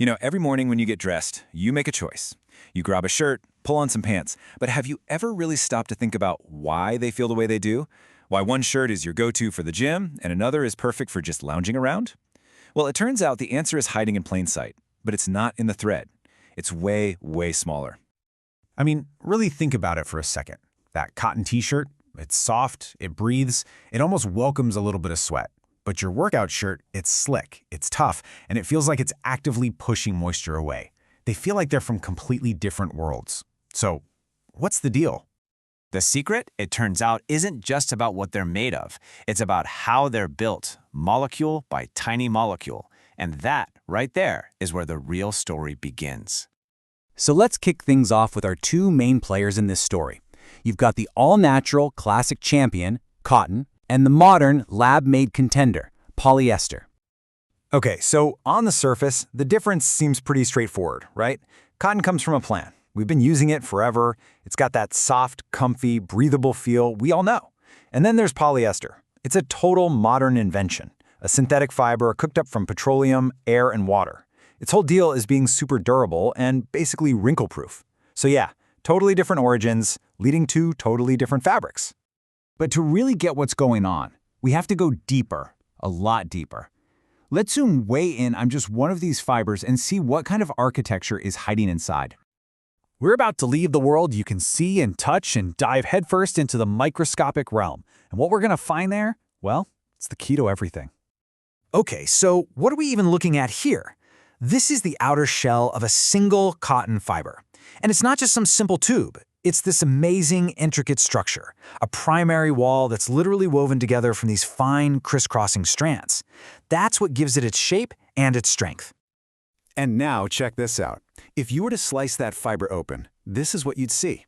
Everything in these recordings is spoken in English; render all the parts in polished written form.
Every morning when you get dressed, you make a choice. You grab a shirt, pull on some pants, but have you ever really stopped to think about why they feel the way they do? Why one shirt is your go-to for the gym and another is perfect for just lounging around? Well, it turns out the answer is hiding in plain sight, but it's not in the thread. It's way, way smaller. Really think about it for a second. That cotton t-shirt, it's soft, it breathes, it almost welcomes a little bit of sweat. But your workout shirt, it's slick, it's tough, and it feels like it's actively pushing moisture away. They feel like they're from completely different worlds. So, what's the deal? The secret, it turns out, isn't just about what they're made of. It's about how they're built, molecule by tiny molecule. And that, right there, is where the real story begins. So let's kick things off with our two main players in this story. You've got the all-natural classic champion, cotton, and the modern lab-made contender, polyester. Okay, so on the surface, the difference seems pretty straightforward, right? Cotton comes from a plant. We've been using it forever. It's got that soft, comfy, breathable feel we all know. And then there's polyester. It's a total modern invention, a synthetic fiber cooked up from petroleum, air, and water. Its whole deal is being super durable and basically wrinkle-proof. So yeah, totally different origins, leading to totally different fabrics. But to really get what's going on, we have to go deeper, a lot deeper. Let's zoom way in on just one of these fibers and see what kind of architecture is hiding inside. We're about to leave the world you can see and touch and dive headfirst into the microscopic realm. And what we're going to find there, well, it's the key to everything. Okay, so what are we even looking at here? This is the outer shell of a single cotton fiber. And it's not just some simple tube. It's this amazing, intricate structure, a primary wall that's literally woven together from these fine, crisscrossing strands. That's what gives it its shape and its strength. And now check this out. If you were to slice that fiber open, this is what you'd see.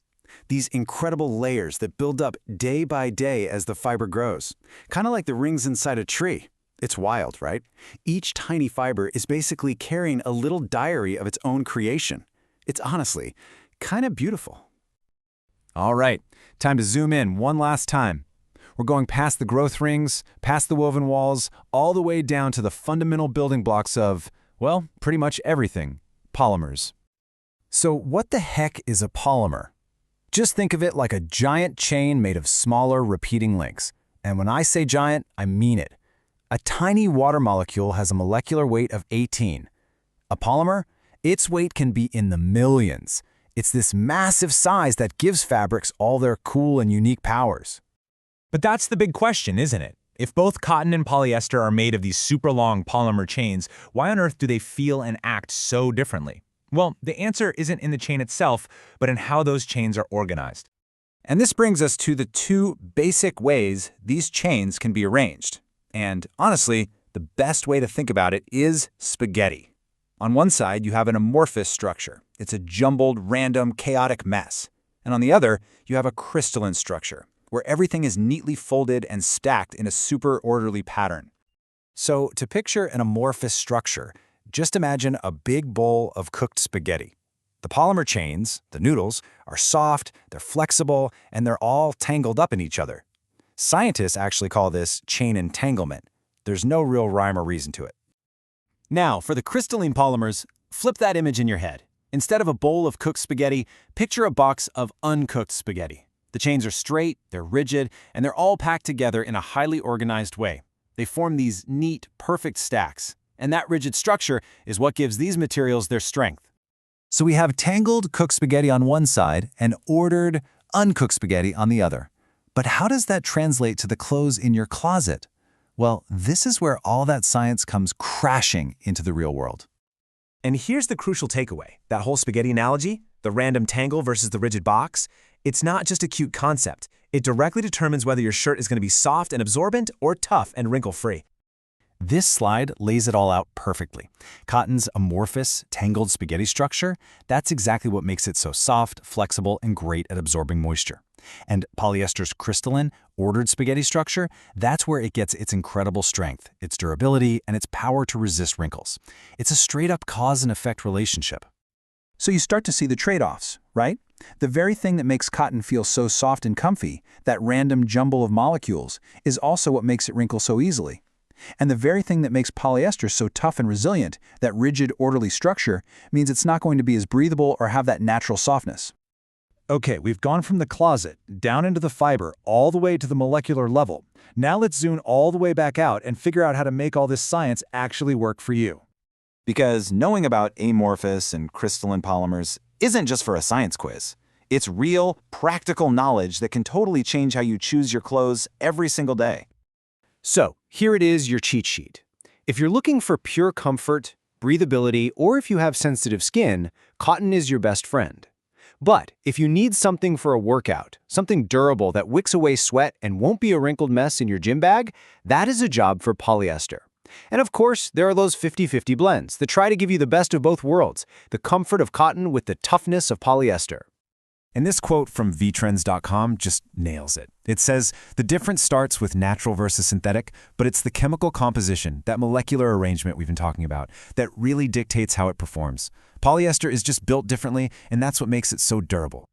These incredible layers that build up day by day as the fiber grows. Kind of like the rings inside a tree. It's wild, right? Each tiny fiber is basically carrying a little diary of its own creation. It's honestly kind of beautiful. All right, time to zoom in one last time. We're going past the growth rings, past the woven walls, all the way down to the fundamental building blocks of, well, pretty much everything, polymers. So what the heck is a polymer? Just think of it like a giant chain made of smaller repeating links. And when I say giant, I mean it. A tiny water molecule has a molecular weight of 18. A polymer? Its weight can be in the millions. It's this massive size that gives fabrics all their cool and unique powers. But that's the big question, isn't it? If both cotton and polyester are made of these super long polymer chains, why on earth do they feel and act so differently? Well, the answer isn't in the chain itself, but in how those chains are organized. And this brings us to the two basic ways these chains can be arranged. And honestly, the best way to think about it is spaghetti. On one side, you have an amorphous structure. It's a jumbled, random, chaotic mess. And on the other, you have a crystalline structure, where everything is neatly folded and stacked in a super orderly pattern. So to picture an amorphous structure, just imagine a big bowl of cooked spaghetti. The polymer chains, the noodles, are soft, they're flexible, and they're all tangled up in each other. Scientists actually call this chain entanglement. There's no real rhyme or reason to it. Now, for the crystalline polymers, flip that image in your head. Instead of a bowl of cooked spaghetti, picture a box of uncooked spaghetti. The chains are straight, they're rigid, and they're all packed together in a highly organized way. They form these neat, perfect stacks. And that rigid structure is what gives these materials their strength. So we have tangled cooked spaghetti on one side and ordered uncooked spaghetti on the other. But how does that translate to the clothes in your closet? Well, this is where all that science comes crashing into the real world. And here's the crucial takeaway. That whole spaghetti analogy, the random tangle versus the rigid box, it's not just a cute concept. It directly determines whether your shirt is going to be soft and absorbent or tough and wrinkle-free. This slide lays it all out perfectly. Cotton's amorphous, tangled spaghetti structure, that's exactly what makes it so soft, flexible, and great at absorbing moisture. And polyester's crystalline, ordered spaghetti structure, that's where it gets its incredible strength, its durability, and its power to resist wrinkles. It's a straight-up cause and effect relationship. So you start to see the trade-offs, right? The very thing that makes cotton feel so soft and comfy, that random jumble of molecules, is also what makes it wrinkle so easily. And the very thing that makes polyester so tough and resilient, that rigid, orderly structure, means it's not going to be as breathable or have that natural softness. Okay, we've gone from the closet, down into the fiber, all the way to the molecular level. Now let's zoom all the way back out and figure out how to make all this science actually work for you. Because knowing about amorphous and crystalline polymers isn't just for a science quiz. It's real, practical knowledge that can totally change how you choose your clothes every single day. So, here it is, your cheat sheet. If you're looking for pure comfort, breathability, or if you have sensitive skin, cotton is your best friend. But if you need something for a workout, something durable that wicks away sweat and won't be a wrinkled mess in your gym bag, that is a job for polyester. And of course, there are those 50-50 blends that try to give you the best of both worlds, the comfort of cotton with the toughness of polyester. And this quote from vtrends.com just nails it. It says, the difference starts with natural versus synthetic, but it's the chemical composition, that molecular arrangement we've been talking about, that really dictates how it performs. Polyester is just built differently, and that's what makes it so durable.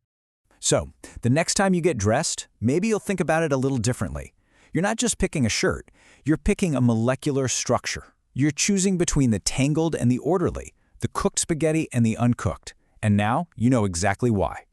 So, the next time you get dressed, maybe you'll think about it a little differently. You're not just picking a shirt, you're picking a molecular structure. You're choosing between the tangled and the orderly, the cooked spaghetti and the uncooked. And now you know exactly why.